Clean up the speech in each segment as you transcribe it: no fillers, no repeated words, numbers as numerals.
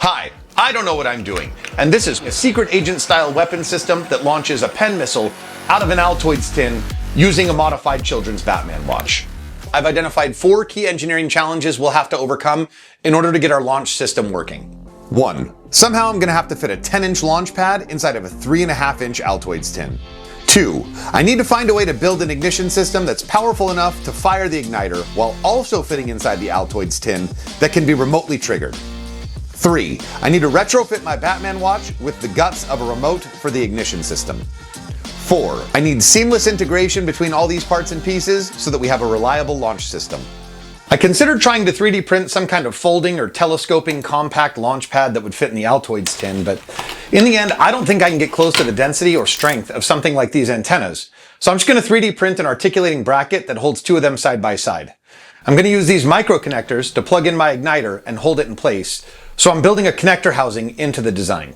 Hi, I don't know what I'm doing, and this is a secret agent-style weapon system that launches a pen missile out of an Altoids tin using a modified children's Batman watch. I've identified 4 key engineering challenges we'll have to overcome in order to get our launch system working. 1. Somehow I'm gonna have to fit a 10-inch launch pad inside of a 3.5-inch Altoids tin. 2. I need to find a way to build an ignition system that's powerful enough to fire the igniter while also fitting inside the Altoids tin that can be remotely triggered. 3. I need to retrofit my Batman watch with the guts of a remote for the ignition system. 4. I need seamless integration between all these parts and pieces so that we have a reliable launch system. I considered trying to 3D print some kind of folding or telescoping compact launch pad that would fit in the Altoids tin, but in the end, I don't think I can get close to the density or strength of something like these antennas. So I'm just going to 3D print an articulating bracket that holds 2 of them side by side. I'm going to use these micro connectors to plug in my igniter and hold it in place. So I'm building a connector housing into the design.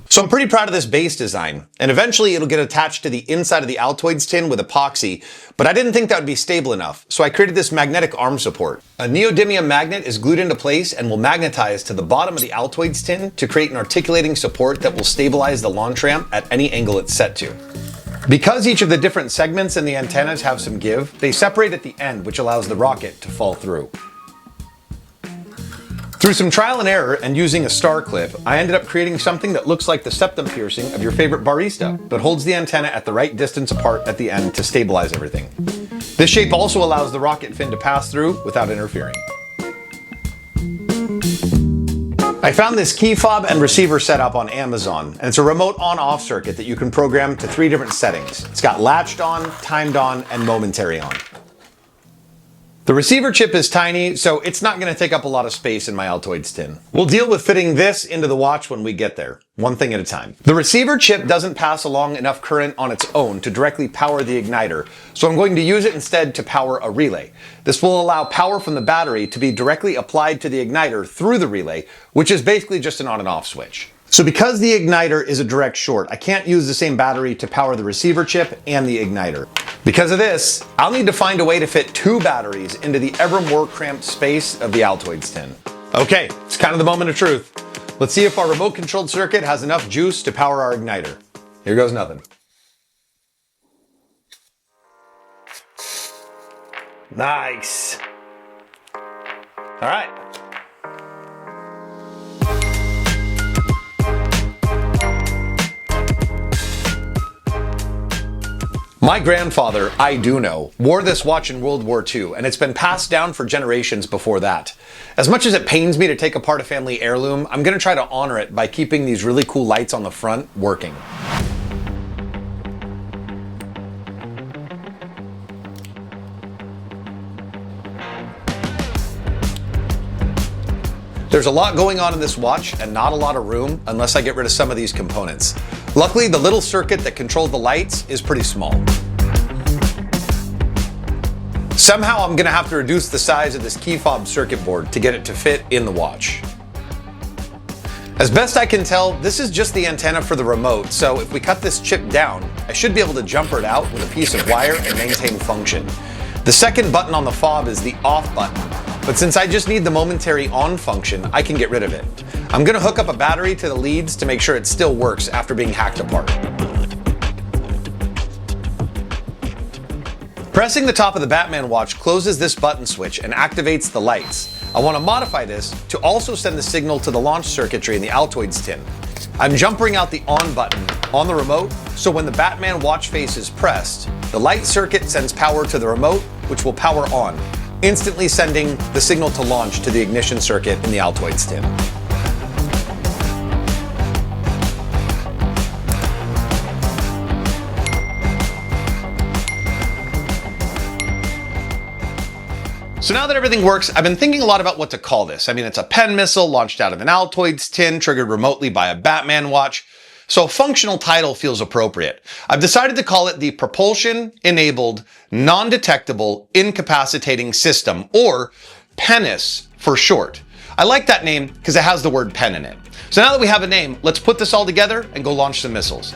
So I'm pretty proud of this base design, and eventually it'll get attached to the inside of the Altoids tin with epoxy, but I didn't think that would be stable enough, so I created this magnetic arm support. A neodymium magnet is glued into place and will magnetize to the bottom of the Altoids tin to create an articulating support that will stabilize the launch ramp at any angle it's set to. Because each of the different segments in the antennas have some give, they separate at the end, which allows the rocket to fall through. Through some trial and error and using a star clip, I ended up creating something that looks like the septum piercing of your favorite barista, but holds the antenna at the right distance apart at the end to stabilize everything. This shape also allows the rocket fin to pass through without interfering. I found this key fob and receiver setup on Amazon, and it's a remote on-off circuit that you can program to 3 different settings. It's got latched on, timed on, and momentary on. The receiver chip is tiny, so it's not going to take up a lot of space in my Altoids tin. We'll deal with fitting this into the watch when we get there, one thing at a time. The receiver chip doesn't pass along enough current on its own to directly power the igniter, so I'm going to use it instead to power a relay. This will allow power from the battery to be directly applied to the igniter through the relay, which is basically just an on and off switch. So because the igniter is a direct short, I can't use the same battery to power the receiver chip and the igniter. Because of this, I'll need to find a way to fit 2 batteries into the ever more cramped space of the Altoids tin. Okay, it's kind of the moment of truth. Let's see if our remote controlled circuit has enough juice to power our igniter. Here goes nothing. Nice. All right. My grandfather, I do know, wore this watch in World War II, and it's been passed down for generations before that. As much as it pains me to take apart a family heirloom, I'm going to try to honor it by keeping these really cool lights on the front working. There's a lot going on in this watch and not a lot of room unless I get rid of some of these components. Luckily, the little circuit that controls the lights is pretty small. Somehow I'm gonna have to reduce the size of this key fob circuit board to get it to fit in the watch. As best I can tell, this is just the antenna for the remote, so if we cut this chip down, I should be able to jumper it out with a piece of wire and maintain function. The second button on the fob is the off button, but since I just need the momentary on function, I can get rid of it. I'm gonna hook up a battery to the leads to make sure it still works after being hacked apart. Pressing the top of the Batman watch closes this button switch and activates the lights. I want to modify this to also send the signal to the launch circuitry in the Altoids tin. I'm jumpering out the on button on the remote, so when the Batman watch face is pressed, the light circuit sends power to the remote, which will power on, instantly sending the signal to launch to the ignition circuit in the Altoids tin. So now that everything works, I've been thinking a lot about what to call this. I mean, it's a pen missile launched out of an Altoids tin, triggered remotely by a Batman watch. So a functional title feels appropriate. I've decided to call it the Propulsion-Enabled Non-Detectable Incapacitating System, or PENIS for short. I like that name because it has the word pen in it. So now that we have a name, let's put this all together and go launch some missiles.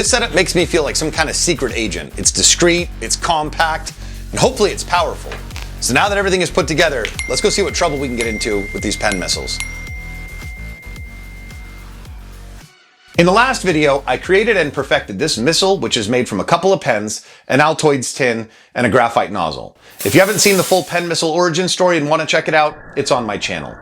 This setup makes me feel like some kind of secret agent. It's discreet, it's compact, and hopefully it's powerful. So now that everything is put together, let's go see what trouble we can get into with these pen missiles. In the last video, I created and perfected this missile, which is made from a couple of pens, an Altoids tin, and a graphite nozzle. If you haven't seen the full pen missile origin story and want to check it out, it's on my channel.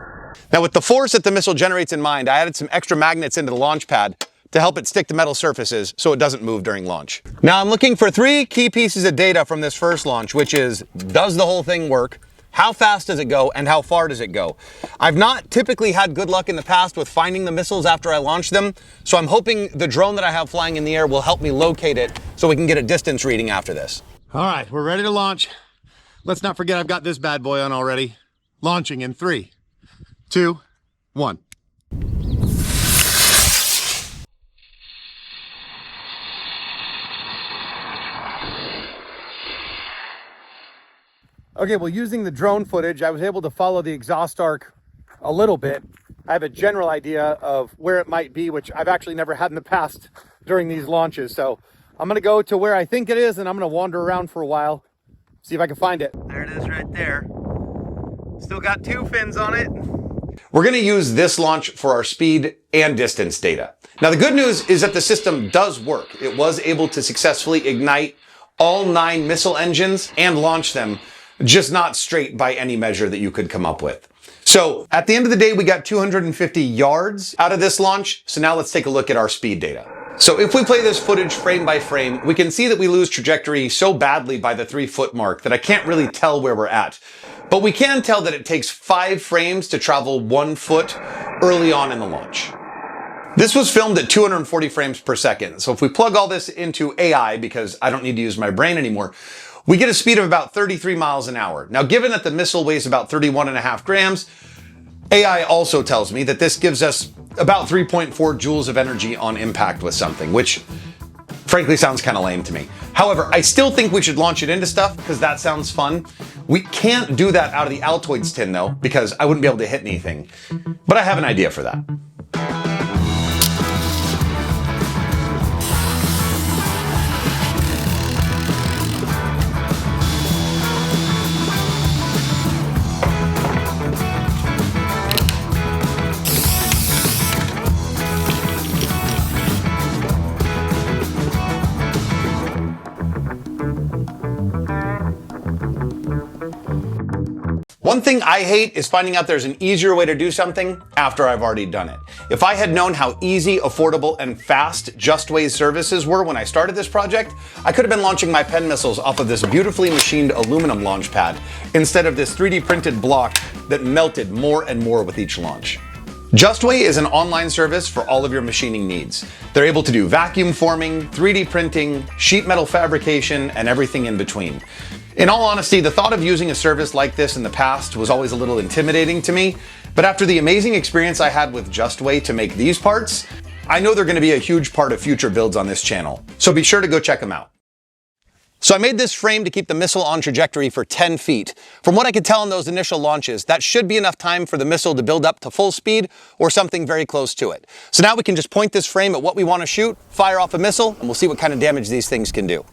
Now, with the force that the missile generates in mind, I added some extra magnets into the launch pad to help it stick to metal surfaces so it doesn't move during launch. Now, I'm looking for 3 key pieces of data from this first launch, which is, does the whole thing work? How fast does it go, and how far does it go? I've not typically had good luck in the past with finding the missiles after I launch them, so I'm hoping the drone that I have flying in the air will help me locate it so we can get a distance reading after this. All right, we're ready to launch. Let's not forget I've got this bad boy on already. Launching in 3, 2, 1. Okay, well, using the drone footage, I was able to follow the exhaust arc a little bit. I have a general idea of where it might be, which I've actually never had in the past during these launches. So I'm gonna go to where I think it is, and I'm gonna wander around for a while, see if I can find it. There it is right there. Still got 2 fins on it. We're going to use this launch for our speed and distance data. Now, the good news is that the system does work. It was able to successfully ignite all 9 missile engines and launch them, just not straight by any measure that you could come up with. So at the end of the day, we got 250 yards out of this launch. So now let's take a look at our speed data. So if we play this footage frame by frame, we can see that we lose trajectory so badly by the 3-foot mark that I can't really tell where we're at. But we can tell that it takes 5 frames to travel 1 foot early on in the launch. This was filmed at 240 frames per second. So if we plug all this into AI, because I don't need to use my brain anymore, we get a speed of about 33 miles an hour. Now, given that the missile weighs about 31.5 grams, AI also tells me that this gives us about 3.4 joules of energy on impact with something, which frankly sounds kind of lame to me. However, I still think we should launch it into stuff because that sounds fun. We can't do that out of the Altoids tin though, because I wouldn't be able to hit anything. But I have an idea for that. One thing I hate is finding out there's an easier way to do something after I've already done it. If I had known how easy, affordable, and fast JustWay's services were when I started this project, I could have been launching my pen missiles off of this beautifully machined aluminum launch pad instead of this 3D printed block that melted more and more with each launch. JustWay is an online service for all of your machining needs. They're able to do vacuum forming, 3D printing, sheet metal fabrication, and everything in between. In all honesty, the thought of using a service like this in the past was always a little intimidating to me, but after the amazing experience I had with JustWay to make these parts, I know they're going to be a huge part of future builds on this channel, so be sure to go check them out. So I made this frame to keep the missile on trajectory for 10 feet. From what I could tell in those initial launches, that should be enough time for the missile to build up to full speed or something very close to it. So now we can just point this frame at what we want to shoot, fire off a missile, and we'll see what kind of damage these things can do.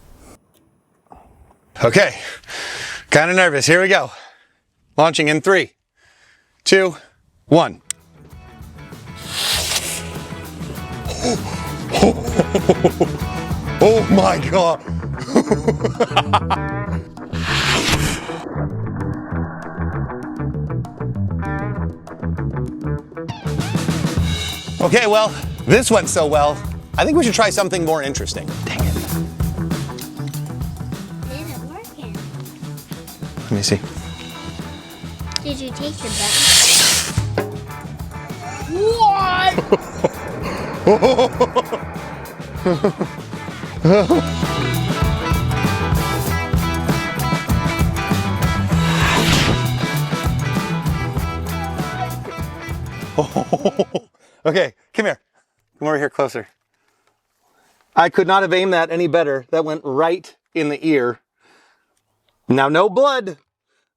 Okay, kind of nervous. Here we go. Launching in 3, 2, 1. Oh my God. Okay, well, this went so well. I think we should try something more interesting. Dang it. Let me see. Did you take your button? What? Okay, come here. Come over here closer. I could not have aimed that any better. That went right in the ear. Now, no blood,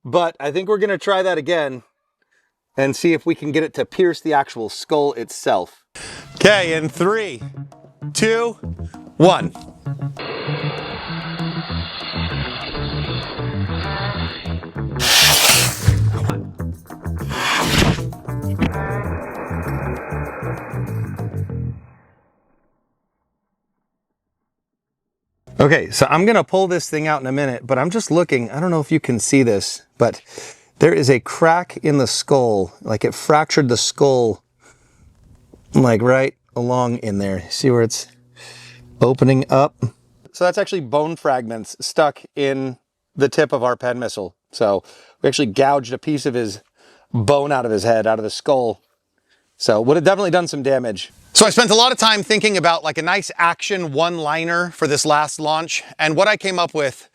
but I think we're going to try that again and see if we can get it to pierce the actual skull itself. Okay, in 3, 2, 1. Okay, so I'm gonna pull this thing out in a minute, but I'm just looking, I don't know if you can see this, but there is a crack in the skull, like it fractured the skull, like right along in there. See where it's opening up? So that's actually bone fragments stuck in the tip of our pen missile. So we actually gouged a piece of his bone out of his head, out of the skull. So would have definitely done some damage. So I spent a lot of time thinking about like a nice action one-liner for this last launch, and what I came up with,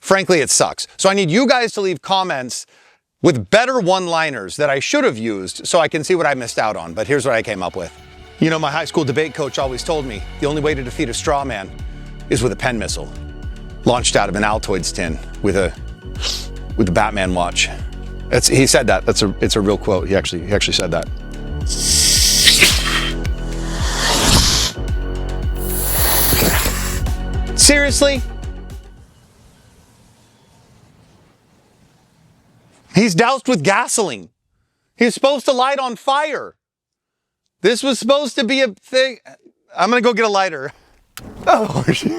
frankly, it sucks. So I need you guys to leave comments with better one-liners that I should have used so I can see what I missed out on. But here's what I came up with. You know, my high school debate coach always told me the only way to defeat a straw man is with a pen missile launched out of an Altoids tin with a Batman watch. He said that. It's a real quote. He actually said that. Seriously? He's doused with gasoline. He's supposed to light on fire. This was supposed to be a thing. I'm gonna go get a lighter. Oh, shit.